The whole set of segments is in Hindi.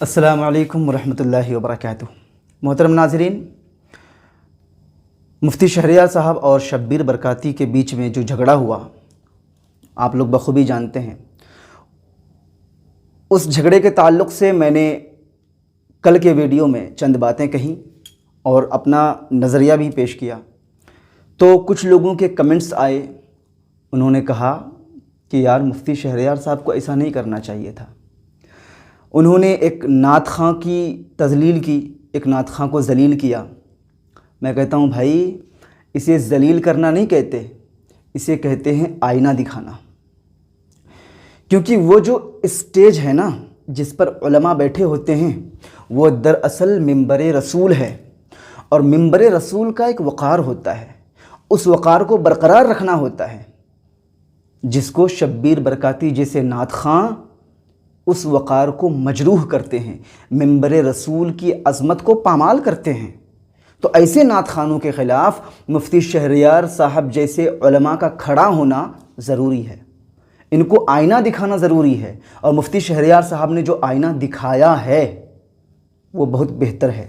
अस्सलामु अलैकुम वरहमतुल्लाहि वबरकातुहू। मोहतरम नाज़रीन, मुफ्ती शहरियार साहब और शब्बीर बरकाती के बीच में जो झगड़ा हुआ आप लोग बखूबी जानते हैं। उस झगड़े के ताल्लुक़ से मैंने कल के वीडियो में चंद बातें कहीं और अपना नज़रिया भी पेश किया। तो कुछ लोगों के कमेंट्स आए, उन्होंने कहा कि यार मुफ्ती शहरियार साहब को ऐसा नहीं करना चाहिए था। उन्होंने एक नात खां की तज़लील की, एक नात खां को ज़लील किया। मैं कहता हूँ भाई, इसे ज़लील करना नहीं कहते, इसे कहते हैं आईना दिखाना। क्योंकि वो जो स्टेज है ना जिस पर उलमा बैठे होते हैं वो दरअसल मिंबर रसूल है, और मिंबर रसूल का एक वक़ार होता है, उस वक़ार को बरकरार रखना होता है। जिसको शब्बीर बरकाती जैसे नात खां उस वक़ार को मजरूह करते हैं, मिंबर रसूल की अज़मत को पामाल करते हैं। तो ऐसे नात खानों के ख़िलाफ़ मुफ्ती शहरियार साहब जैसे उलमा का खड़ा होना ज़रूरी है, इनको आईना दिखाना ज़रूरी है। और मुफ्ती शहरियार साहब ने जो आईना दिखाया है वो बहुत बेहतर है।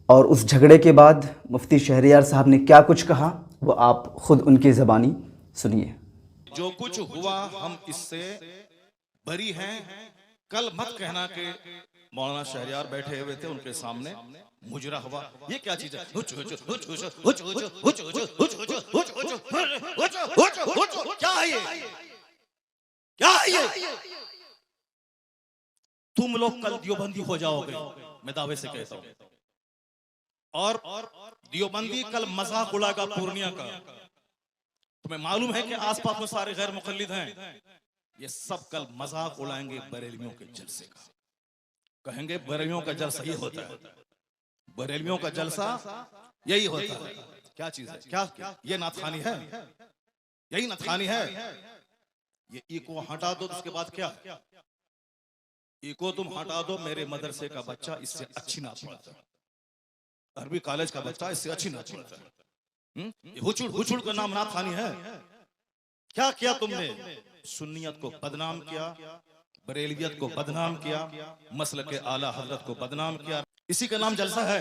और उस झगड़े के बाद मुफ्ती शहरियार साहब ने क्या कुछ कहा वो आप ख़ुद उनकी ज़बानी सुनिए। जो कुछ हुआ हम इससे बरी हैं। कल मत कहना कि मौलाना शहरियार बैठे हुए थे उनके सामने मुजरा हुआ। ये क्या चीज है? क्या है ये? क्या है ये? तुम लोग कल दियोबंदी हो जाओगे, मैं दावे से कहता हूं। और दियोबंदी कल मजाक उड़ाएगा पूर्णिया का। तुम्हें मालूम है कि आसपास में सारे गैर मुकल्लिद हैं, ये सब कल मजाक उड़ाएंगे बरेलवियों के जलसे का। कहेंगे बरेलवियों का जलसा ये होता है, बरेलवियों का जलसा यही होता है। क्या चीज है? क्या ये नाथखानी है? यही नाथखानी है। ये इको हटा दो तो उसके बाद क्या? इको तुम हटा दो, मेरे मदरसे का बच्चा इससे अच्छी नात पढ़ता है, अरबी कॉलेज का बच्चा इससे अच्छी नात पढ़ता है। हुचुड़ हुचुड़ का नाम नाथखानी है। क्या किया तुमने? सुन्नियत को बदनाम किया, बरेलवियत को बदनाम किया, मसलक के आला हजरत को बदनाम किया। इसी का नाम जलसा है,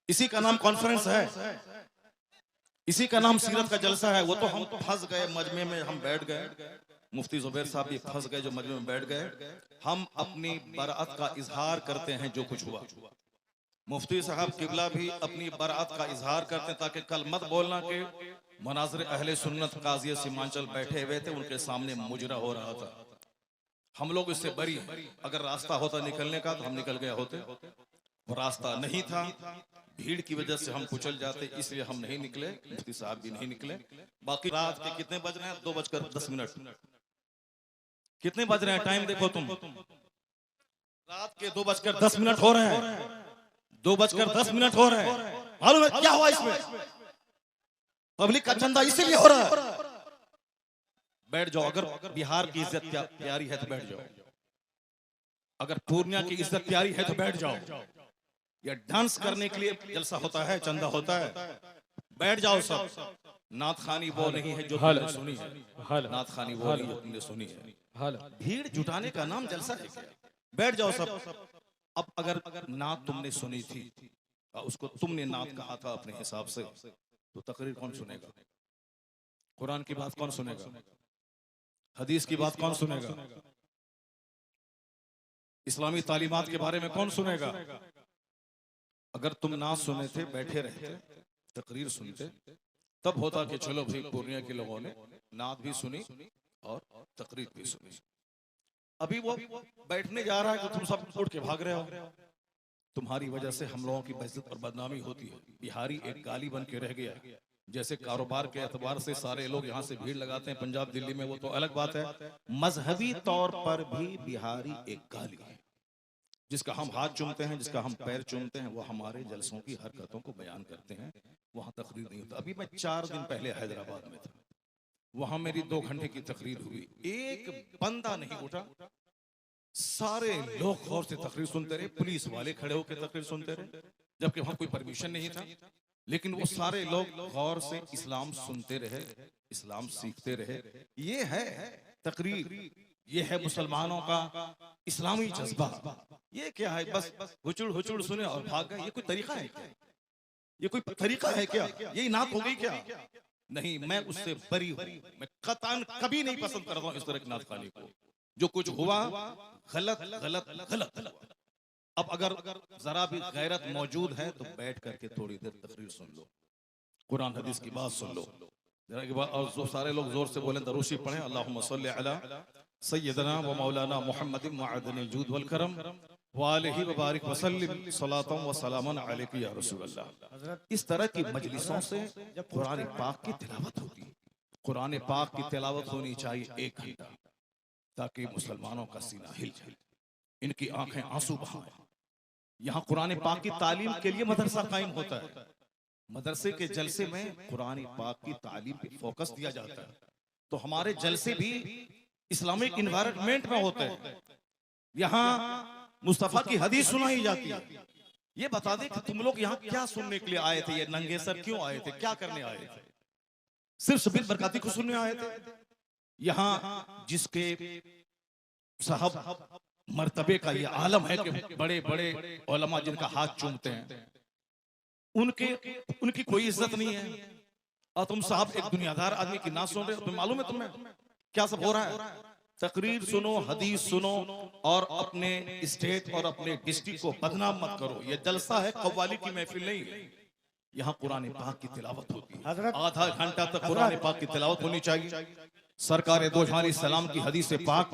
इसी का नाम कॉन्फ्रेंस है, इसी का नाम सीरत का जलसा है। वो तो हम फंस गए मजमे में, हम बैठ गए। मुफ्ती जुबैर साहब भी फंस गए जो मजमे में बैठ गए। हम अपनी बराअत का इजहार करते हैं जो कुछ हुआ। मुफ्ती साहब किबला भी अपनी बराअत का इजहार करते हैं, ताकि कल मत बोलना कि मनाज़िर अहले सुन्नत काज़ी सीमांचल बैठे हुए थे उनके सामने मुजरा हो रहा था। हम लोग इससे बरी हैं। अगर रास्ता होता निकलने का तो हम निकल गए होते, वो रास्ता नहीं था, भीड़ की वजह से हम कुचल जाते, इसलिए हम नहीं निकले। मुफ्ती साहब भी नहीं निकले। बाकी रात के कितने बज रहे हैं? 2:10। कितने बज रहे हैं? टाइम देखो तुम, रात के 2:10 हो रहे हैं। 2:10 हो रहे हैं। मालूम है क्या हुआ इसमें? पब्लिक का चंदा इसीलिए हो रहा है। बैठ जाओ, अगर बिहार की इज्जत प्यारी है तो बैठ जाओ, अगर पूर्णिया की इज्जत प्यारी है तो बैठ जाओ। ये डांस करने के लिए जलसा होता है, चंदा होता है, बैठ जाओ सब। नाथखानी वो नहीं है जो तुमने सुनी है, नाथखानी वो नहीं जो तुमने सुनी है। भीड़ जुटाने का नाम जलसा है क्या? बैठ जाओ सब। अब अगर नात तुमने सुनी थी, उसको तुमने नात कहा था अपने हिसाब से, तो तकरीर कौन सुनेगा? कुरान की बात कौन सुनेगा? हदीस की बात कौन सुनेगा? इस्लामी तालीमात के बारे में कौन सुनेगा? अगर तुम नात सुने थे, बैठे रहते, तकरीर सुनते, तब होता कि चलो भाई पूर्णिया के लोगों ने नात भी सुनी और तकरीर भी सुनी। अभी वो बैठने जा रहा है तो तुम सब उठ के भाग रहे हो। तुम्हारी वजह से हम लोगों की बेइज्जत और बदनामी होती है। बिहारी एक गाली बन के रह गया, जैसे कारोबार के एतबार से सारे लोग यहाँ से भीड़ लगाते हैं पंजाब दिल्ली में, वो तो अलग बात है। मजहबी तौर पर भी बिहारी एक गाली है। जिसका हम हाथ चूमते हैं, जिसका हम पैर चूमते हैं, वो हमारे जलसों की हरकतों को बयान करते हैं। वहां तकरीर नहीं होता। अभी मैं 4 दिन पहले हैदराबाद में था, वहां मेरी 2 घंटे की तकरीर हुई, एक बंदा नहीं उठा, सारे लोग गौर से तकरीर सुनते रहे, पुलिस वाले खड़े होकर तकरीर सुनते रहे, जबकि वहां कोई परमिशन नहीं था, लेकिन वो सारे लोग गौर से इस्लाम सुनते रहे, इस्लाम सीखते रहे। ये है तकरीर, ये है मुसलमानों का इस्लामी जज्बा। ये क्या है, बस हुचुड़ हुचुड़ सुने और भाग गए? ये कोई तरीका है क्या? ये कोई तरीका है क्या? यही नात हो गई क्या? नहीं, मैं उससे बरी हूं। मैं कतन कभी नहीं पसंद करता हूं इस तरह की नात खानी को। जो कुछ हुआ गलत गलत गलत। अब अगर जरा भी गैरत मौजूद है तो बैठ करके थोड़ी देर तकरीर सुन लो, कुरान हदीस की बात सुन लो जरा के बाद। और जो सारे लोग जोर से बोलें, दरूशी पढ़ें, अल्लाहुम्मा सल्ली अला सय्यदना व मौलाना मुहम्मदिन मअदनिल जूद वल करम व आलिहि व बारिक व सल्लिम सलातन व सलामन अलैका या रसूलल्लाह। इस तरह की मजलिसों से जब कुरान पाक की तिलावत होती है, कुरान पाक की तिलावत होनी चाहिए 1 घंटा, ताकि मुसलमानों का सीना हिल जाए, इनकी आंखें आंसू बहाएं। यहाँ कुरान पाक की तालीम के लिए मदरसा कायम होता है। मदरसे के जलसे में कुरान पाक की तालीम पे फोकस दिया जाता है। तो हमारे जलसे भी इस्लामिक इन्वायरमेंट में होते हैं। यहाँ मुस्तफा की हदीस सुनाई जाती है। ये बता दें कि तुम लोग यहाँ क्या सुनने के लिए आए थे? ये नंगे सर क्यों आए थे? क्या करने आए थे? सिर्फ शबीर बरकाती को सुनने आए थे? यहाँ जिसके साहब मर्तबे का ये आलम है कि बड़े बड़े उलमा जिनका हाथ चूमते हैं, उनकी कोई इज्जत नहीं है, और तुम साहब एक दुनियादार आदमी की ना सुन रहे हो। तुम्हें मालूम है तुम्हें क्या सब हो रहा है? तकरीर सुनो, हदीस सुनो, और अपने स्टेट और अपने डिस्ट्रिक्ट को बदनाम मत करो। ये जलसा है, कव्वाली की महफिल नहीं है। यहाँ कुरान पाक की तिलावत होती है, आधा घंटा तक कुरान पाक की तिलावत होनी चाहिए। सरकार दो जहां सलाम की हदीस पाक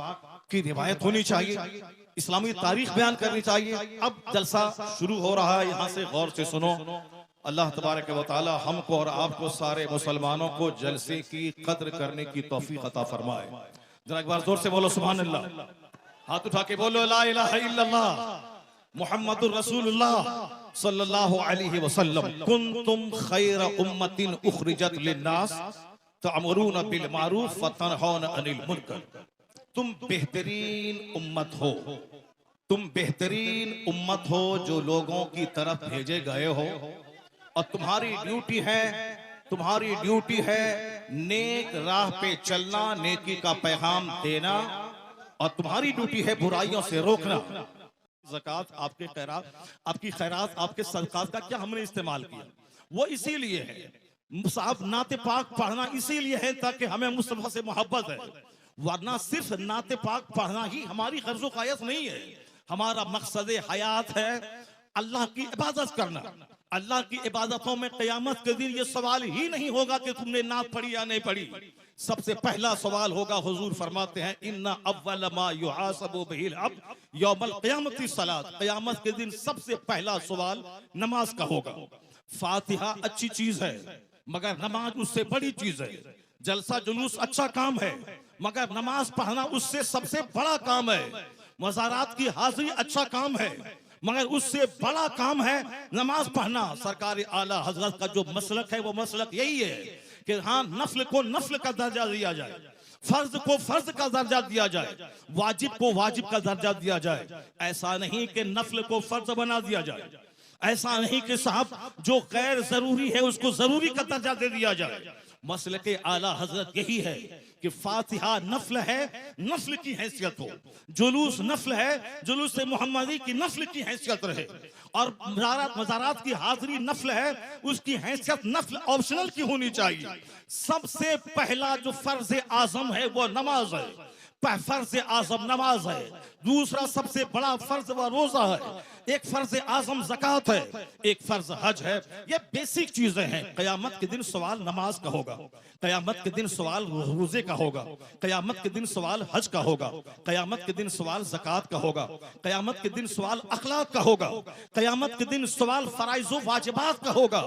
की रिवायत होनी चाहिए, इस्लामी तारीख बयान करनी चाहिए। अब जलसा शुरू हो रहा है, यहाँ से गौर से सुनो। अल्लाह तबारक व तआला हमको और आपको सारे मुसलमानों को जलसे की कद्र करने की तौफीक अता फरमाए। जरा एक बार जोर से बोलो सुभान अल्लाह, हाथ उठा के बोलो ला इलाहा इल्लल्लाह मुहम्मदुर रसूलुल्लाह सल्लल्लाहु अलैहि वसल्लम। कुंतुम खैरा उम्मतिन उखरिजत लिन्नास तअमुरूना बिल मारूफ व तनहौना अनिल मुनकर। तुम बेहतरीन उम्मत हो, तुम बेहतरीन उम्मत हो जो लोगों की तरफ भेजे गए हो, और तुम्हारी ड्यूटी है नेक राह पे चलना, नेकी का पैगाम देना, और तुम्हारी ड्यूटी है बुराइयों से रोकना। ज़कात, आपके खैरात, आपकी खैरात, आपके सदकात का क्या हमने इस्तेमाल किया? वो इसीलिए है, साहब नाते पाक पढ़ना इसीलिए है ताकि हमें मुस्तफा से मोहब्बत है, वरना सिर्फ नाते पाक पढ़ना ही हमारी गर्ज़ो कायस नहीं है। हमारा मकसद हयात है अल्लाह की इबादत करना। अल्लाह की इबादतों में क़यामत के दिन ये सवाल ही नहीं होगा कि तुमने नात पढ़ी या नहीं पढ़ी। सबसे पहला सवाल होगा, हुजूर फरमाते हैं इन्ना अव्वल मा युहासबु बिहिल अब्द यौमल क़यामति सलात। क़यामत के दिन सबसे पहला सवाल नमाज का होगा। फातिहा अच्छी चीज है, मगर नमाज उससे बड़ी चीज है। जलसा जुलूस अच्छा काम है, मगर नमाज पढ़ना उससे सबसे बड़ा काम है। मज़ारात की हाजिरी अच्छा काम है, मगर उससे बड़ा काम है नमाज पढ़ना। सरकार आला हजरत का जो मसलक है वो मसलक यही है कि हाँ, नफल को नफल का दर्जा दिया जाए, फर्ज को फर्ज का दर्जा दिया जाए, वाजिब को वाजिब का दर्जा दिया जाए। ऐसा नहीं कि नफल को फर्ज बना दिया जाए, ऐसा नहीं कि साहब जो गैर जरूरी है उसको जरूरी का दर्जा दे दिया जाए। मसलक आला हजरत यही है कि फातिहा नफल है, नफल की हैसियत हो, जुलूस नफल है, जुलूस मोहम्मदी की नफल की हैसियत रहे, और मज़ारात की हाजिरी नफल है, उसकी हैसियत नफल ऑप्शनल की होनी चाहिए। सबसे पहला जो फर्ज आजम है वो नमाज है, फर्ज आजम नमाज है। दूसरा सबसे बड़ा फर्ज व रोजा है, एक फर्ज आजम ज़कात है, एक फर्ज हज है। ये बेसिक चीजें हैं। क़यामत के दिन सवाल नमाज का होगा। कयामत के दिन सवाल रोजे का होगा, कयामत के दिन सवाल हज का होगा, कयामत के दिन सवाल ज़कात का होगा, कयामत के दिन सवाल अखलाक का होगा, कयामत के दिन सवाल फराइज़ वाजिबात का होगा।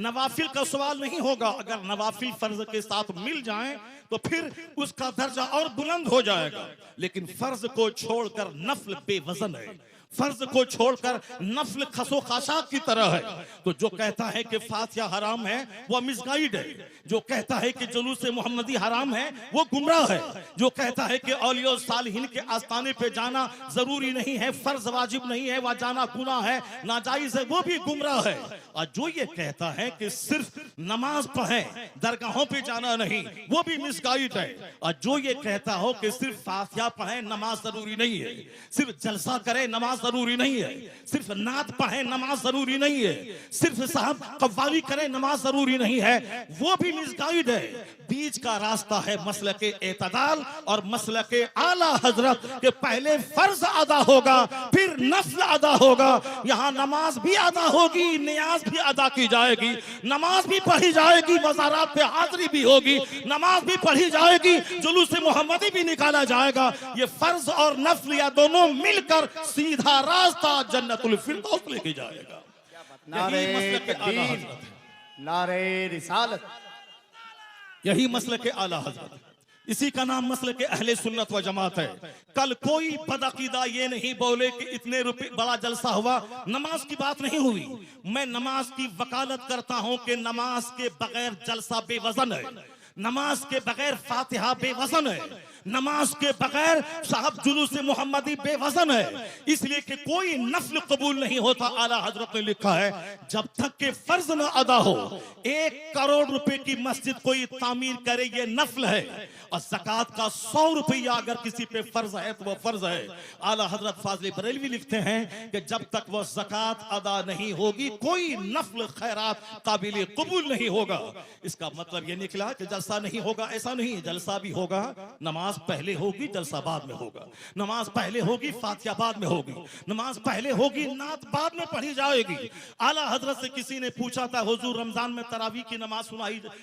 नवाफिल का सवाल नहीं होगा। अगर नवाफिल फर्ज के साथ मिल जाएं तो फिर उसका दर्जा और बुलंद हो जाएगा। लेकिन फर्ज को छोड़कर नफल बेवजन है, फर्ज को छोड़कर नफल खसो खाशाक की तरह है। तो जो कहता है कि फातिहा हराम है वो मिसगाइड है, जो कहता है कि जुलूस मोहम्मदी हराम है वो गुमराह है, जो कहता है कि औलिया सालिहीन के आस्थाने पे जाना जरूरी नहीं है, फर्ज वाजिब नहीं है, वह जाना गुनाह है, नाजायज है, वो भी गुमराह है। और जो ये कहता है कि सिर्फ नमाज पढ़ें दरगाहों पे जाना नहीं, वो भी मिसगाइड है। और जो ये कहता हो कि सिर्फ फातिहा पढ़ें नमाज जरूरी नहीं है, सिर्फ जलसा करें नमाज जरूरी नहीं है, सिर्फ नात पढ़े नमाज जरूरी नहीं है, सिर्फ साहब कव्वाली करें नमाज जरूरी नहीं है, वो भी मिसगाइड है। बीच का रास्ता है मसलके एतदाल और मसलके आला हजरत के पहले फर्ज अदा होगा फिर नफल अदा होगा। यहाँ नमाज भी अदा होगी, नियाज भी अदा की जाएगी, नमाज भी पढ़ी जाएगी, वज़ारात पे हाजिरी भी होगी, नमाज भी पढ़ी जाएगी, जुलूस मोहम्मदी भी निकाला जाएगा। ये फर्ज और नफल या दोनों मिलकर सीधा रास्ता जन्नतुल फिरदौस लेके जाएगा। नारे यही मसलक आला तकबीर, हज़रत है। नारे रिसालत, यही मसलक आला हज़रत है। इसी का नाम मसलक अहले सुन्नत व जमात है। कल कोई बदअकीदा ये नहीं बोले कि इतने रुपए बड़ा जलसा हुआ, नमाज की बात नहीं हुई। मैं नमाज की वकालत करता हूं कि नमाज के बगैर जलसा बेवजन है, नमाज के बगैर फातिहा बेवजन है, नमाज के बगैर साहब जुलूस मोहम्मदी बेवजन है। इसलिए कि कोई नफल कबूल नहीं होता। आला हजरत ने लिखा है जब तक के फर्ज न अदा हो। 1 करोड़ रुपए की मस्जिद कोई तामीर करे ये नफल है, और ज़कात का 100 रुपया अगर किसी पे फर्ज है तो वो फर्ज है। आला हजरत फाज़िल बरेलवी लिखते हैं कि जब तक वो ज़कात अदा नहीं होगी कोई नफल खैरात काबिल कबूल नहीं होगा। इसका मतलब ये निकला कि जलसा नहीं होगा, ऐसा नहीं, जलसा भी होगा, नमाज पहले होगी जलसा बाद में होगा, नमाज पहले होगी फातिहा बाद में होगी, नमाज पहले होगी नात बाद में पढ़ी जाएगी। आला हजरत से किसी ने पूछा था हुजूर रमजान में तरावी की नमाज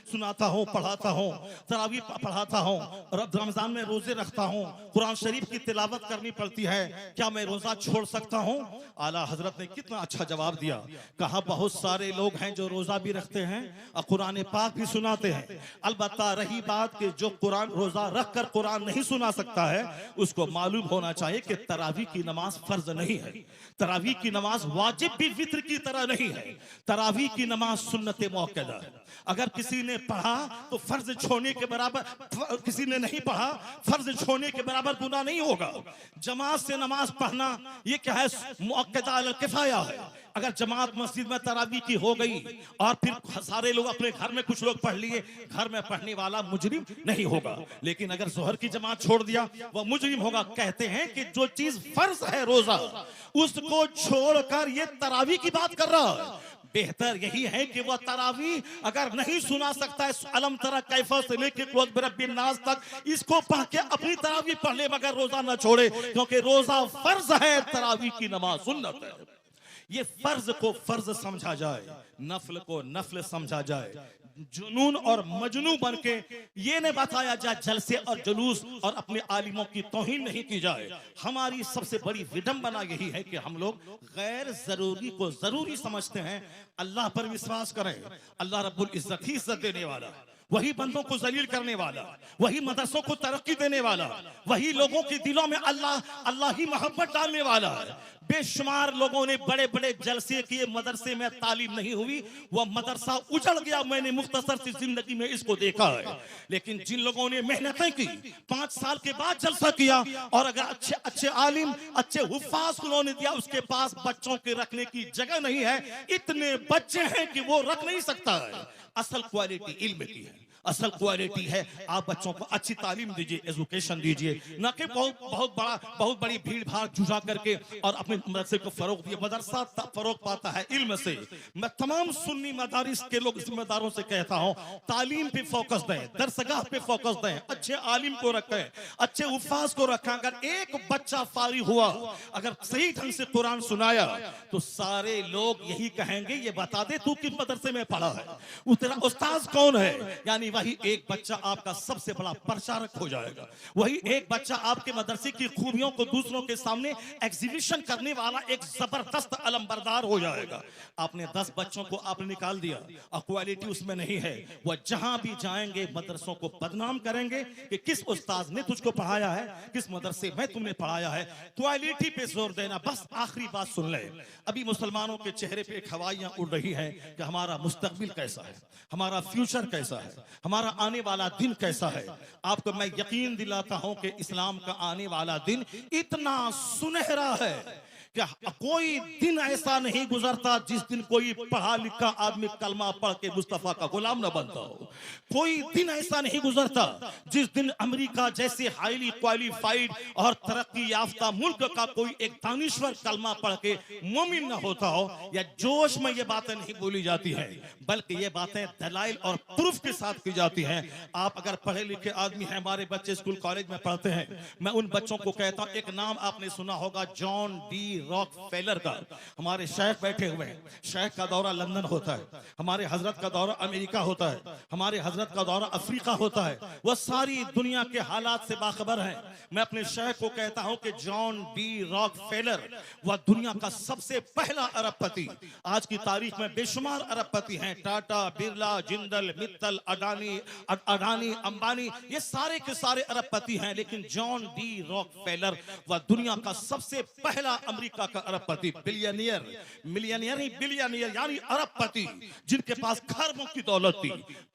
सुनाता हूँ, पढ़ाता हूँ, तरावी पढ़ाता हूँ, रमजान में रोजे रखता हूँ, कुरान शरीफ की तिलावत करनी पड़ती है, क्या मैं रोजा छोड़ सकता हूँ? आला हजरत ने कितना अच्छा जवाब दिया। कहा बहुत सारे लोग हैं जो रोजा भी रखते हैं और कुरान पाक भी सुनाते हैं, अलबत्ता रही बात कि जो कुरान रोजा रख कर कुरान नहीं सुना सकता है उसको मालूम होना चाहिए कि तरावी की नमाज फर्ज नहीं है, तरावी की नमाज वाजिब भी वित्र की तरह नहीं है, तरावी की नमाज सुन्नत मुअक्कदा है। अगर किसी ने पढ़ा तो फर्ज छोड़ने के बराबर, किसी ने नहीं पढ़ा फर्ज छोड़ने के बराबर गुनाह नहीं होगा। जमात से नमाज पढ़ना ये क्या है, मुअक्कदा अल किफाया है। अगर जमात मस्जिद में तरावी की हो गई और फिर सारे लोग अपने घर में कुछ लोग पढ़ लिए, घर में पढ़ने वाला मुजरिम नहीं होगा। लेकिन अगर जोहर की जमात छोड़ दिया वह मुजरिम होगा। कहते हैं कि जो चीज फर्ज है रोजा उसको छोड़कर ये तरावी की बात कर रहा है। बेहतर यही है कि वह तरावी अगर नहीं सुना सकता है अलम तरा कैफा से लेकर क्लोज बिरब्बिन नास तक, इसको पढ़ के अपनी तरावी पढ़ ले मगर रोजा न छोड़े, क्योंकि रोजा फर्ज है, तरावी की नमाज सुन्नत है। ये फर्ज को फर्ज समझा जाए, नफल को नफल समझा जाए, जुनून और मजनू बन के ये न बताया जाए जलसे और जुलूस और अपने आलिमों की तौहीन नहीं की जाए। हमारी सबसे बड़ी विडंबना यही है कि हम लोग गैर जरूरी को जरूरी समझते हैं। अल्लाह पर विश्वास करें, अल्लाह रब्बुल इज्जत ही इज्जत देने वाला, वही बंदों को जलील करने वाला, वही मदरसों को तरक्की देने वाला, वही लोगों के दिलों में अल्लाह ही मोहब्बत डालने वाला है। बेशुमार लोगों ने बड़े बड़े जलसे किए, मदरसे में तालीम नहीं हुई, वह मदरसा उजड़ गया। मैंने मुख्तसर सी जिंदगी में इसको देखा है। लेकिन जिन लोगों ने मेहनतें की, 5 साल के बाद जलसा किया, और अगर अच्छे अच्छे आलिम, अच्छे हुफ्फाज उन्होंने दिया, उसके पास बच्चों के रखने की जगह नहीं है, इतने बच्चे हैं कि वो रख नहीं सकता है। असल क्वालिटी इल्म की है, असल क्वालिटी है आप बच्चों को अच्छी तालीम दीजिए, एजुकेशन दीजिए, न कि बहुत बड़ी भीड़ भाड़ जुटा करके और अपने मदरसे को फरोग दिए। मदरसा फरोग पाता है इल्म से। मैं तमाम सुन्नी मदारिस के लोग जिम्मेदारों से कहता हूं तालीम पे फोकस दें, दरसगाह पे फोकस दें, अच्छे आलिम को रखें, अच्छे उफ़ाज को रखें। अगर एक बच्चा फारिग हुआ, अगर सही ढंग से कुरान सुनाया तो सारे लोग यही कहेंगे ये बता दे तू किस मदरसे में पढ़ा है, तेरा उस्ताद कौन है। यानी वही एक बच्चा आपका सबसे बड़ा प्रचारक हो जाएगा। वही एक बच्चा आपके मदरसे की खूबियों को दूसरों के सामने एग्जीबिशन करने वाला एक जबरदस्त अलमबरदार हो जाएगा। आपने 10 बच्चों को आपने निकाल दिया और क्वालिटी उसमें नहीं है, वह जहां भी जाएंगे मदरसों को बदनाम करेंगे कि किस उस्ताद ने तुझको पढ़ाया है, किस मदरसे में तुमने पढ़ाया है। क्वालिटी पे जोर देना। बस आखिरी बात सुन ले, अभी मुसलमानों के चेहरे पे हवाइयां उड़ रही है कि हमारा मुस्तकबिल कैसा है, हमारा फ्यूचर कैसा है, हमारा आने वाला दिन कैसा है। आपको मैं यकीन दिलाता हूं कि इस्लाम का आने वाला दिन इतना सुनहरा है कि कोई दिन ऐसा नहीं गुजरता जिस दिन कोई पढ़ा लिखा आदमी कलमा पढ़ के मुस्तफा का गुलाम न बनता हो। कोई दिन ऐसा नहीं गुजरता जिस दिन अमेरिका जैसे हाईली क्वालिफाइड और तरक्की याफ्ता मुल्क का कोई एक दानिश्वर कलमा पढ़ के मोमिन न होता हो। या जोश में ये बातें नहीं बोली जाती हैं, बल्कि ये बातें दलाइल और प्रूफ के साथ की जाती हैं। आप अगर पढ़े लिखे आदमी हैं, हमारे बच्चे स्कूल कॉलेज में पढ़ते हैं, मैं उन बच्चों को कहता हूं, एक नाम आपने सुना होगा जॉन डी रॉकफेलर का। हमारे शेख बैठे हुए हैं, शेख का दौरा लंदन होता है, हमारे हजरत का दौरा अमेरिका होता है, हमारे हजरत का दौरा अफ्रीका होता है। वह सारी दुनिया के हालात से बाखबर हैं। मैं अपने शेख को कहता हूं कि जॉन डी रॉकफेलर वह दुनिया का सबसे पहला अरबपति। आज की तारीख में बेशुमार अरबपति हैं, टाटा, बिरला, जिंदल, मित्तल, अडानी, अंबानी, ये सारे के सारे अरबपति हैं। लेकिन जॉन डी रॉकफेलर वह दुनिया का सबसे पहला अमेरिका का अरबपति, बिलियनियर, मिलियनियर नहीं बिलियनियर यानी अरबपति, जिनके पास खरबों की दौलत थी।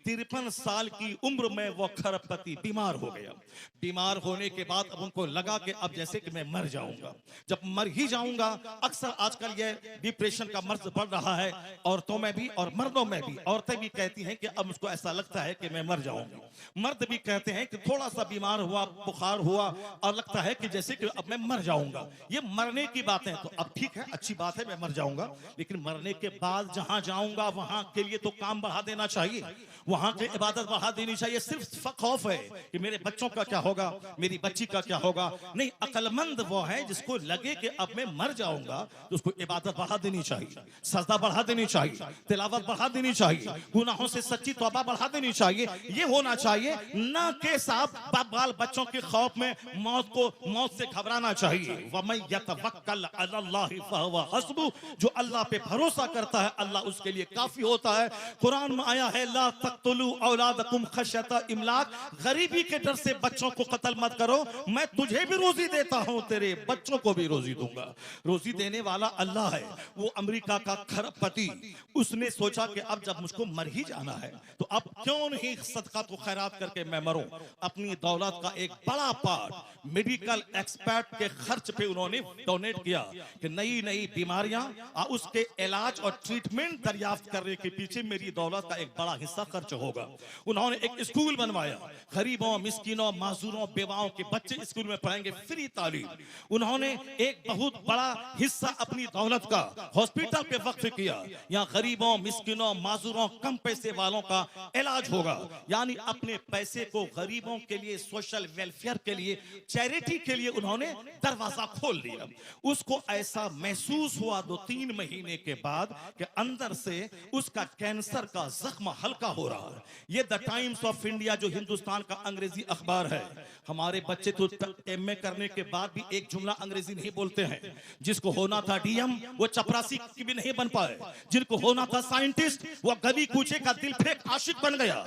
53 साल की उम्र में वो खरबपति बीमार हो गया। बीमार होने के बाद अब उनको लगा कि अब जैसे कि मैं मर जाऊंगा, जब मर ही जाऊंगा। अक्सर आजकल ये डिप्रेशन का मर्ज बढ़ रहा है, औरतों में भी और मर्दों में भी। औरतें भी कहती हैं कि अब मुझको ऐसा लगता है कि मैं मर जाऊंगा। मर्द भी कहते हैं कि थोड़ा सा बीमार हुआ, बुखार हुआ और लगता है कि जैसे कि अब मैं मर जाऊंगा। ये मरने की बात है। तो अब ठीक है, अच्छी बात है, मैं मर जाऊंगा, लेकिन मरने के बाद जहां जाऊंगा वहां के लिए तो काम बढ़ा देना चाहिए, वहां की इबादत बढ़ा देनी चाहिए। सिर्फ खौफ है कि मेरे बच्चों का क्या होगा, मेरी बच्ची का क्या होगा। नहीं, अक्लमंद वो है जिसको लगे कि अब मैं मर जाऊंगा तो उसको इबादत बढ़ा देनी चाहिए, सजदा बढ़ा देनी चाहिए, तिलावत बढ़ा देनी चाहिए, गुनाहों से सच्ची तौबा बढ़ा देनी चाहिए। ये होना चाहिए, ना के साथ बाल बच्चों के खौफ में मौत से घबराना चाहिए। वमन यतवक्कल अलल्लाहि फहुवा हस्बुह, जो अल्लाह पे भरोसा करता है अल्लाह उसके लिए काफी होता है। कुरान में आया है, ला तक़तुलू औलादकुम खश्यता इमलाक, गरीबी के डर से बच्चों को कत्ल मत करो, मैं तुझे भी रोजी देता हूं, तेरे बच्चों को भी रोजी दूंगा। रोजी देने वाला अल्लाह है। वो अमेरिका का खरबपति, उसने सोचा कि अब जब मुझको मर ही जाना है तो अब क्यों नहीं सदका तो खैरात करके मैं मरूं। अपनी दौलत का एक बड़ा पार्ट मेडिकल एक्सपर्ट के खर्च पे उन्होंने डोनेट किया कि नई नई बीमारियां और उसके इलाज और ट्रीटमेंट दरियाफ्त करने के पीछे मेरी दौलत का एक बड़ा हिस्सा खर्च होगा। उन्होंने एक स्कूल बनवाया, गरीबों, मिस्किनों, माजूरों, बेवाओं के बच्चे स्कूल में पढ़ेंगे, फ्री तालीम। उन्होंने एक बहुत बड़ा हिस्सा अपनी दौलत का हॉस्पिटल पे वक्फ किया। यहाँ गरीबों, मिस्किनों, माजूरों, कम पैसे वालों का इलाज होगा। यानी अपने पैसे को गरीबों के लिए, सोशल वेलफेयर के लिए, चैरिटी के लिए उन्होंने दरवाजा खोल दिया। उसको ऐसा महसूस हुआ 2-3 महीने के बाद कि अंदर से उसका कैंसर का जख्म हल्का हो रहा है। ये द टाइम्स ऑफ इंडिया जो हिंदुस्तान का अंग्रेजी अखबार है। हमारे बच्चे तो एमए करने के बाद भी एक जुमला अंग्रेजी नहीं बोलते हैं। जिसको होना था डीएम वो चपरासी की भी नहीं बन पाए, जिनको होना था साइंटिस्ट वो गली कूचे का दिल फेंक आशिक बन गया।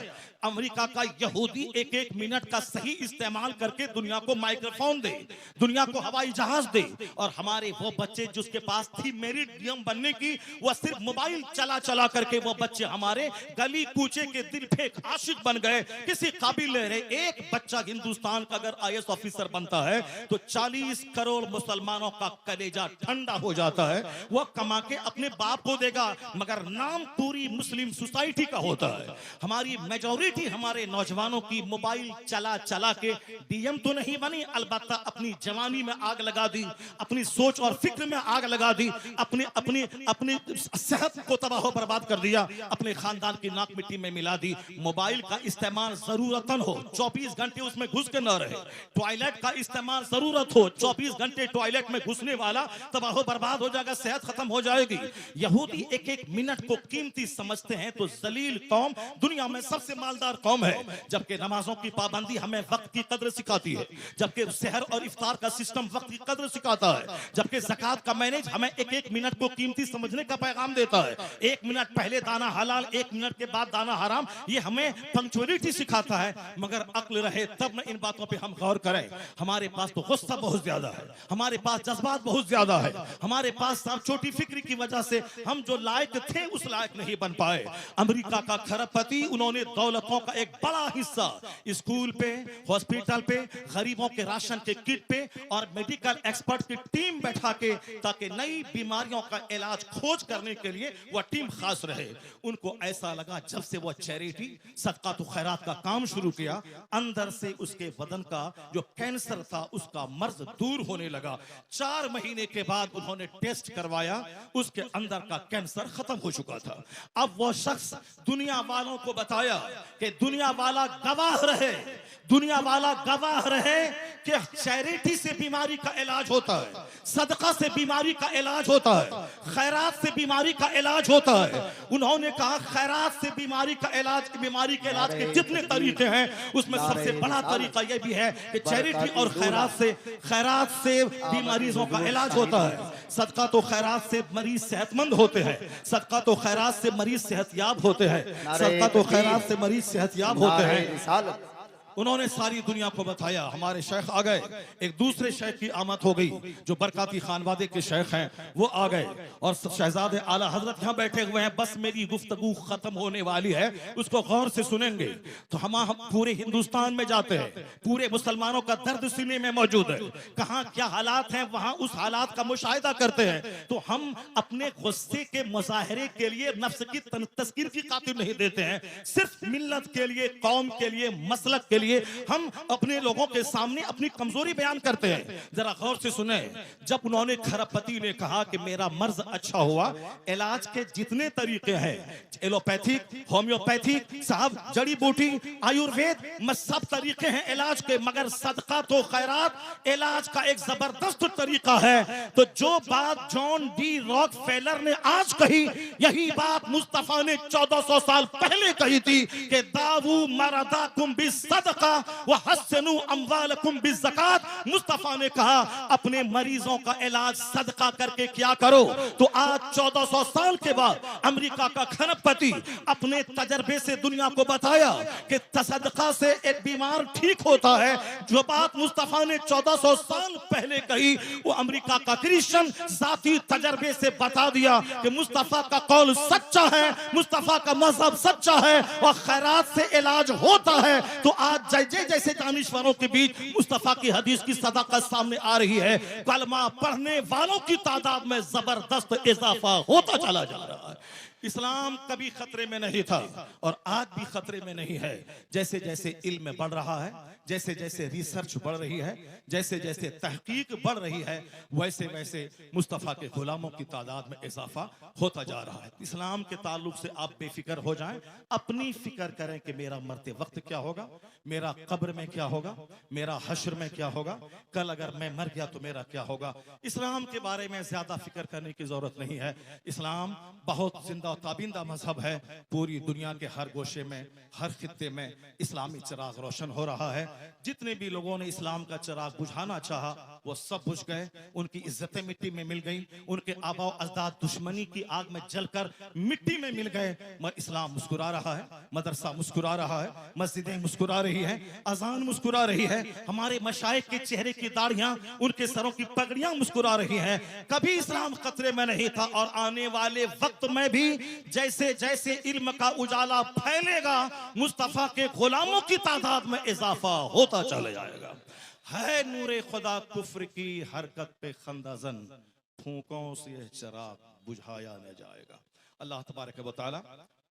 अमेरिका का यहूदी 1-1 मिनट का सही इस्तेमाल करके दुनिया को माइक्रोफोन दे, दुनिया को हवाई जहाज दे, और हमारे वो बच्चे जिसके पास थी मेरिट डीएम बनने की, वो सिर्फ मोबाइल चला चला करके वो बच्चे हमारे गली कूचे के दिल फेंक आशिक बन गए, किसी काबिल नहीं रहे। एक बच्चा हिंदुस्तान का अगर आईएएस ऑफिसर बनता है तो 40 करोड़ मुसलमानों का कलेजा ठंडा हो जाता है। वो कमा के अपने बाप को देगा, मगर नाम पूरी मुस्लिम सोसाइटी का होता है। हमारी मेजॉरिटी हमारे नौजवानों की मोबाइल चला चला के डीएम तो नहीं बनी, अलबत्ता अपनी जवानी में आग लगा दी, अपनी सोच और फिक्र में आग लगा दी, अपनी अपनी अपनी सेहत को तबाह बर्बाद कर दिया, अपने खानदान की नाक मिट्टी में मिला बुनियादी मोबाइल का इस्तेमाल जरूरतन हो, 24 घंटे उसमें घुस के न रहे। टॉयलेट का इस्तेमाल जरूरत हो, 24 घंटे टॉयलेट में घुसने वाला तबाह बर्बाद हो जाएगा, सेहत खत्म हो जाएगी। यहूदी एक एक मिनट को कीमती समझते हैं, तो जलील कौम दुनिया में सबसे मालदार कौम है। जबकि नमाजों की पाबंदी हमें वक्त की कदर सिखाती है, जबकि सहर और इफ्तार का सिस्टम वक्त की कदर सिखाता है, जबकि ज़कात का मैनेज हमें एक एक मिनट को कीमती समझने का पैगाम देता है। 1 मिनट पहले दाना हलाल, 1 मिनट के बाद दाना हराम, ये हमें पंक्चुअलिटी सिखाता है। मगर अक्ल रहे तब न इन बातों पे हम गौर करें। हमारे पास तो गुस्सा बहुत ज्यादा है, हमारे पास जज्बात बहुत ज्यादा है, हमारे पास सब छोटी फिक्री की वजह से हम जो लायक थे उस लायक नहीं बन पाए। अमेरिका का खरबपति, उन्होंने दौलतों का एक बड़ा हिस्सा स्कूल पे, हॉस्पिटल पे, गरीबों के राशन के किट पे और मेडिकल एक्सपर्ट की टीम बैठा के, ताकि नई बीमारियों का इलाज खोज करने के लिए वह टीम खास रहे। उनको ऐसा लगा जब से वो चैरिटी सदका तो खैरात का काम शुरू किया, अंदर से उसके बदन का जो कैंसर था उसका मर्ज दूर होने लगा। 4 महीने के बाद उन्होंने टेस्ट करवाया, उसके अंदर का कैंसर खत्म हो चुका था। अब वो शख्स दुनिया वालों को बताया कि दुनिया वाला गवाह रहे, दुनिया वाला गवाह रहे कि चैरिटी से बीमारी का इलाज होता है, सदका से बीमारी का इलाज होता है, खैरात से बीमारी का इलाज होता है। उन्होंने कहा खैरात से बीमारी का इलाज, बीमारी के इलाज के जितने तरीके हैं उसमें सबसे बड़ा तरीका यह भी है कि चैरिटी और खैरात से बीमारीजों का इलाज होता है। सदका तो खैरात से मरीज सेहतमंद होते हैं, सदका तो खैरात से मरीज सेहतयाब होते हैं, सदका तो खैरात से मरीज सेहतयाब होते हैं। उन्होंने सारी दुनिया को बताया। हमारे शेख आ गए, एक दूसरे शेख की आमद हो गई, जो बरकाती खानवादे के शेख हैं, वो आ गए और शहजादे आला हजरत यहाँ बैठे हुए हैं। बस मेरी गुफ्तगू खत्म होने वाली है, उसको गौर से सुनेंगे। तो हम पूरे हिंदुस्तान में जाते हैं, पूरे मुसलमानों का दर्द सीने में मौजूद है, कहाँ क्या हालात हैं वहां उस हालात का मुशाहिदा करते हैं। तो हम अपने गुस्से के मुजाहरे के लिए नफ्स की तस्कीर की खातिर नहीं देते हैं, सिर्फ मिल्लत के लिए, कौम के लिए, मसलक के लिए हम अपने लोगों के सामने अपनी कमजोरी बयान करते हैं। जरा गौर से सुने, जब उन्होंने खरबपति ने कहा कि मेरा मर्ज अच्छा हुआ, इलाज के जितने तरीके हैं, एलोपैथिक, होम्योपैथिक, साहब जड़ी बूटी, आयुर्वेद में सब तरीके हैं इलाज के, मगर सदका तो खैरात इलाज का एक जबरदस्त तरीका है। तो जो बात जॉन डी रॉकफेलर ने आज कही, यही बात मुस्तफा ने 1400 साल पहले कही थी कि दावू मरदाकुम बिस्सदका व हस्सनु अम्वालकुम बिज़्ज़कात। मुस्तफा ने कहा अपने मरीजों का इलाज सदका करके क्या करो। तो आज 1400 साल के बाद अमेरिका का खरबपति अपने तजर्बे से दुनिया को बताया कि सदका से एक बीमार ठीक होता है। जो बात मुस्तफा ने 1400 साल पहले कही, वो अमेरिका का क्रिश्चियन जाती तजर्बे से बता दिया कि मुस्तफा का कौल सच्चा है, मुस्तफा का मजहब सच्चा है और खैरात से इलाज होता है। तो आज जैसे दानिश्वरों के बीच मुस्तफा की हदीस की सदाकत सामने आ रही है, कलमा पढ़ने वालों की तादाद में जबरदस्त इजाफा होता चला जा रहा है। इस्लाम कभी खतरे में नहीं था और आज भी खतरे में नहीं है। जैसे जैसे इल्म बढ़ रहा है, जैसे जैसे रिसर्च बढ़ रही है, जैसे जैसे तहकीक बढ़ रही है, वैसे वैसे मुस्तफ़ा के गुलामों की तादाद में इजाफा होता जा रहा है। इस्लाम के ताल्लुक से आप बेफिक्र हो जाएं, अपनी फिक्र करें कि मेरा मरते वक्त क्या होगा, मेरा कब्र में क्या होगा, मेरा हश्र में क्या होगा, कल अगर मैं मर गया तो मेरा क्या होगा। इस्लाम के बारे में ज्यादा फिक्र करने की जरूरत नहीं है। इस्लाम बहुत जिंदा और ताबिंदा मजहब है। पूरी दुनिया के हर गोशे में, हर खित्ते में इस्लामी चिराग रोशन हो रहा है। जितने भी लोगों ने इस्लाम का चिराग बुझाना चाहा वो सब बुझ गए, उनकी इज्जतें मिट्टी में मिल गई, उनके आबा अजदाद दुश्मनी की आग में जलकर मिट्टी में मिल गए। इस्लाम मुस्कुरा रहा है, मदरसा मुस्कुरा रहा है, मस्जिदें मुस्कुरा रही है, अजान मुस्कुरा रही है, हमारे मशाइख के चेहरे की दाढ़ियां, उनके सरों की पगड़ियां मुस्कुरा रही हैं। कभी इस्लाम खतरे में नहीं था और आने वाले वक्त में भी जैसे जैसे इल्म का उजाला फैलेगा, मुस्तफा के गुलामों की तादाद में इजाफा होता चला जाएगा। है नूरे खुदा कुफ्र की हरकत पे खंदाजन, फूकों से चिराग बुझाया न जाएगा। अल्लाह तबारक व तआला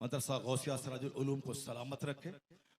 मदरसा गौसिया सिराजुल उलूम को सलामत रखे,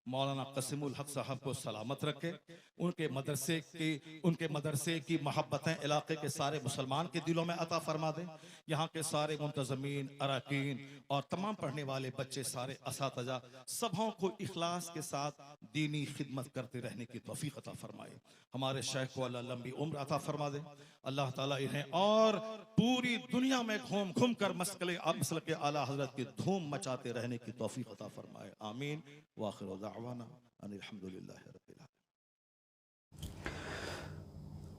मौलाना कसीमुल हक साहब को सलामत रखे, उनके मदरसे की मोहब्बतें इलाके के सारे मुसलमान के दिलों में अता फरमा दें। यहाँ के सारे मुंतज़मीन, अरकान और तमाम पढ़ने वाले बच्चे, सारे असातिज़ा सबों को इखलास के साथ दीनी खिदमत करते रहने की तौफीक अता फरमाए। हमारे शेख को अल्लाह लंबी उम्र अता फरमा दे। अल्लाह ताला इन्हें और पूरी दुनिया में घूम घूम कर मसल के आला हजरत की धूम मचाते रहने की तौफीक अता फरमाए। आमीन। व आखिरु दाअवाना अनिल हम्दुलिल्लाहि रब्बिल आलमीन।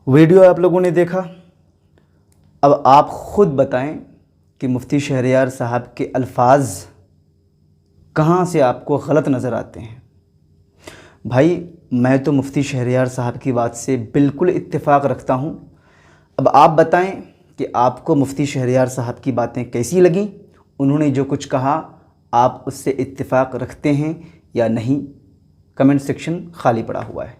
वीडियो आप लोगों ने देखा, अब आप ख़ुद बताएं कि मुफ्ती शहरयार साहब के अल्फाज कहाँ से आपको गलत नज़र आते हैं। भाई मैं तो मुफ्ती शहरयार साहब की बात से बिल्कुल इत्तेफाक रखता हूँ। अब आप बताएं कि आपको मुफ्ती शहरयार साहब की बातें कैसी लगीं, उन्होंने जो कुछ कहा आप उससे इत्तेफाक रखते हैं या नहीं। कमेंट सेक्शन खाली पड़ा हुआ है।